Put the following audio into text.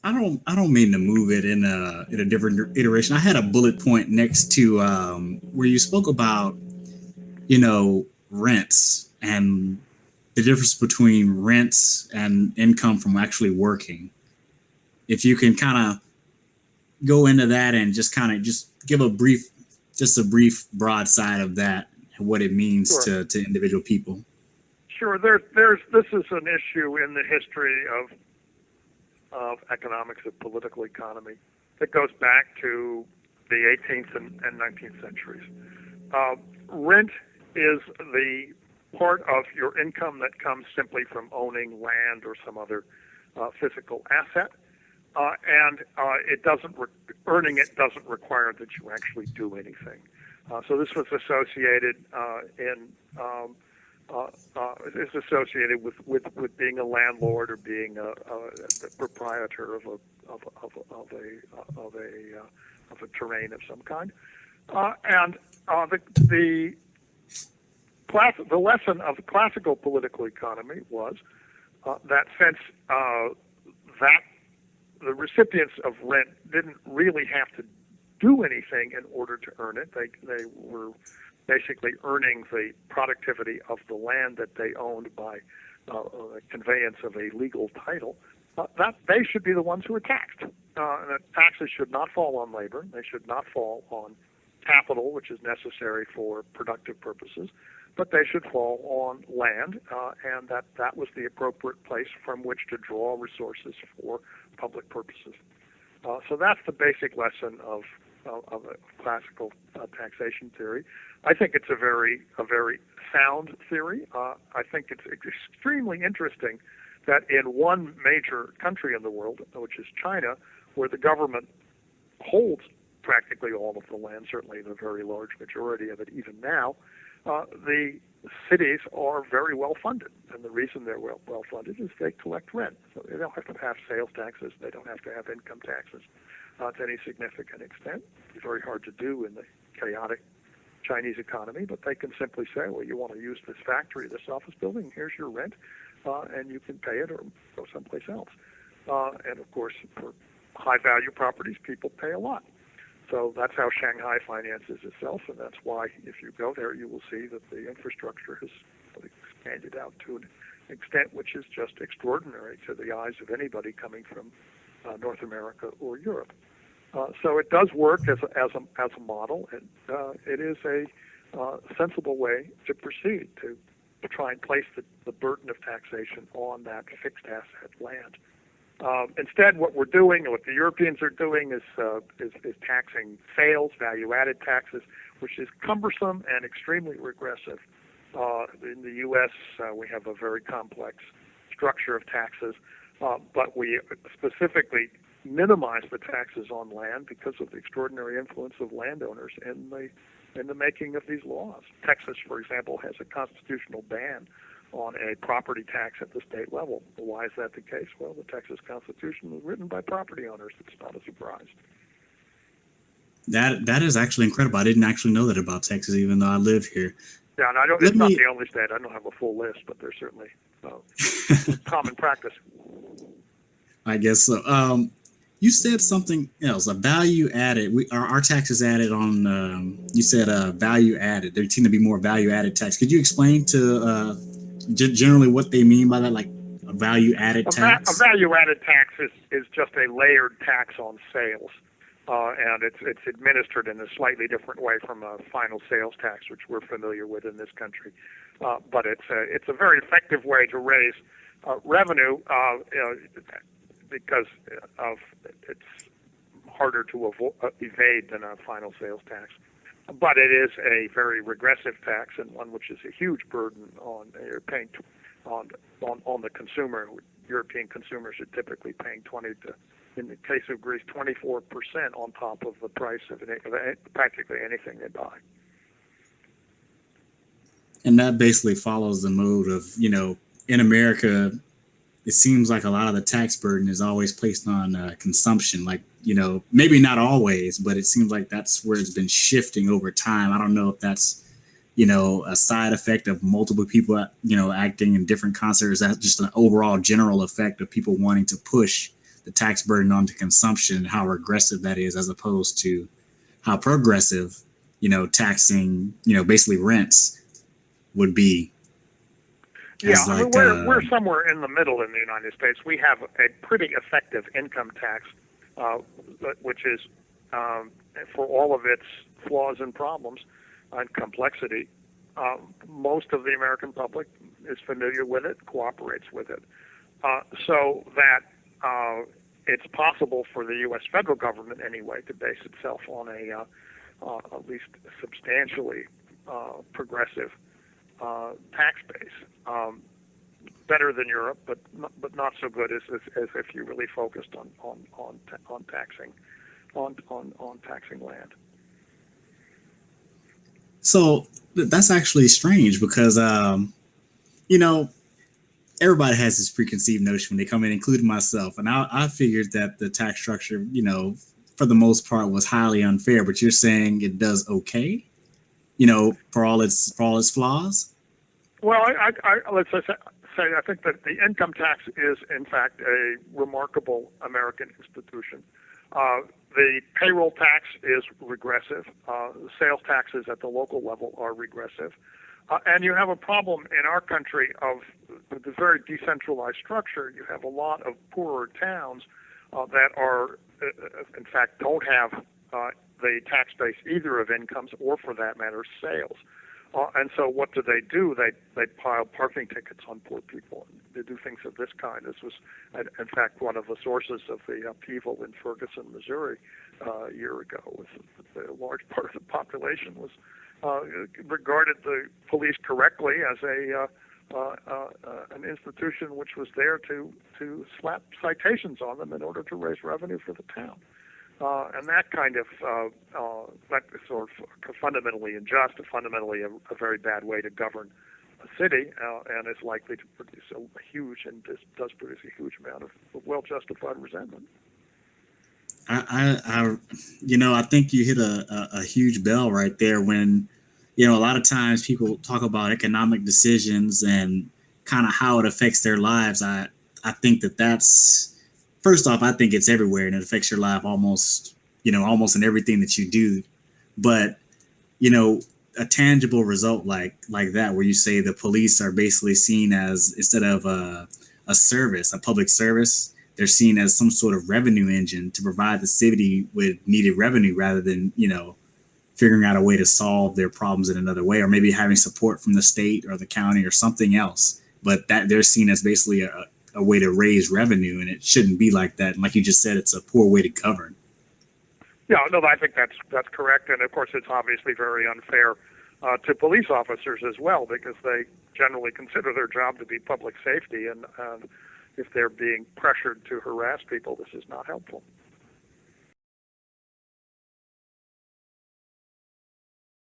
I don't mean to move it in a different iteration. I had a bullet point next to where you spoke about rents and the difference between rents and income from actually working. If you can kind of go into that and just kind of just give a brief broad side of that and what it means Sure. to individual people. Sure. There's this is an issue in the history of economics of political economy that goes back to the 18th and 19th centuries. Rent is the part of your income that comes simply from owning land or some other physical asset, and earning it doesn't require that you actually do anything. So this was associated in is associated with being a landlord or being a proprietor of a terrain of some kind. And the lesson of the classical political economy was that since that the recipients of rent didn't really have to do anything in order to earn it, they were basically earning the productivity of the land that they owned by conveyance of a legal title, that they should be the ones who are taxed. And that taxes should not fall on labor. They should not fall on capital, which is necessary for productive purposes, but they should fall on land, and that was the appropriate place from which to draw resources for public purposes. So that's the basic lesson of a classical taxation theory. I think it's a very sound theory. I think it's extremely interesting that in one major country in the world, which is China, where the government holds practically all of the land, certainly the very large majority of it even now, the cities are very well funded. And the reason they're well funded is they collect rent. So they don't have to have sales taxes. They don't have to have income taxes to any significant extent. It's very hard to do in the chaotic Chinese economy, but they can simply say, well, you want to use this factory, this office building, here's your rent, and you can pay it or go someplace else. And of course, for high-value properties, people pay a lot. So that's how Shanghai finances itself, and that's why if you go there, you will see that the infrastructure has expanded out to an extent which is just extraordinary to the eyes of anybody coming from North America or Europe. So it does work as a model, and it is a sensible way to proceed to try and place the burden of taxation on that fixed asset land. Instead, what we're doing, and what the Europeans are doing, is taxing sales, value-added taxes, which is cumbersome and extremely regressive. In the U.S., we have a very complex structure of taxes, but we specifically minimize the taxes on land because of the extraordinary influence of landowners in the making of these laws. Texas, for example, has a constitutional ban on a property tax at the state level. Why is that the case? Well, the Texas Constitution was written by property owners. It's not a surprise. That is actually incredible. I didn't actually know that about Texas, even though I live here. Yeah, and I don't. It's not the only state. I don't have a full list, but there's certainly common practice. I guess so. You said something else, a value added. Our taxes added on. You said value added. There seem to be more value added tax. Could you explain to generally what they mean by that, like a value added tax? A value added tax is just a layered tax on sales, and it's administered in a slightly different way from a final sales tax, which we're familiar with in this country. But it's a very effective way to raise revenue. Because it's harder to evade than a final sales tax. But it is a very regressive tax, and one which is a huge burden on paying on the consumer. European consumers are typically paying 20 to, in the case of Greece, 24% on top of the price of practically anything they buy. And that basically follows the mode of, in America, it seems like a lot of the tax burden is always placed on consumption. Like, maybe not always, but it seems like that's where it's been shifting over time. I don't know if that's, a side effect of multiple people, acting in different concerts. That's just an overall general effect of people wanting to push the tax burden onto consumption and how regressive that is, as opposed to how progressive, taxing, basically rents would be. Yeah, I mean, we're somewhere in the middle in the United States. We have a pretty effective income tax, which is, for all of its flaws and problems and complexity, most of the American public is familiar with it, cooperates with it, so that it's possible for the U.S. federal government, anyway, to base itself on a at least substantially progressive tax base. Better than Europe, but not so good as if you really focused on taxing land. So that's actually strange because everybody has this preconceived notion when they come in, including myself, and I figured that the tax structure, for the most part, was highly unfair. But you're saying it does okay, for all its flaws. Well, let's say I think that the income tax is, in fact, a remarkable American institution. The payroll tax is regressive. Sales taxes at the local level are regressive. And you have a problem in our country of the very decentralized structure. You have a lot of poorer towns that are, in fact, don't have the tax base either of incomes or, for that matter, sales. And so what do? They pile parking tickets on poor people. They do things of this kind. This was, in fact, one of the sources of the upheaval in Ferguson, Missouri, a year ago. A large part of the population was regarded the police correctly as an institution which was there to slap citations on them in order to raise revenue for the town. And that kind of that is sort of fundamentally unjust, fundamentally a very bad way to govern a city, and is likely to produce a huge, and this does produce a huge amount of well-justified resentment. I think you hit a huge bell right there when, a lot of times people talk about economic decisions and kind of how it affects their lives. I think that's, first off, I think it's everywhere and it affects your life almost in everything that you do. But, a tangible result like that, where you say the police are basically seen as, instead of a service, a public service, they're seen as some sort of revenue engine to provide the city with needed revenue rather than, figuring out a way to solve their problems in another way, or maybe having support from the state or the county or something else. But that they're seen as basically a way to raise revenue, and it shouldn't be like that. And like you just said, it's a poor way to govern. Yeah, no, I think that's correct. And of course, it's obviously very unfair to police officers as well, because they generally consider their job to be public safety, and if they're being pressured to harass people, this is not helpful.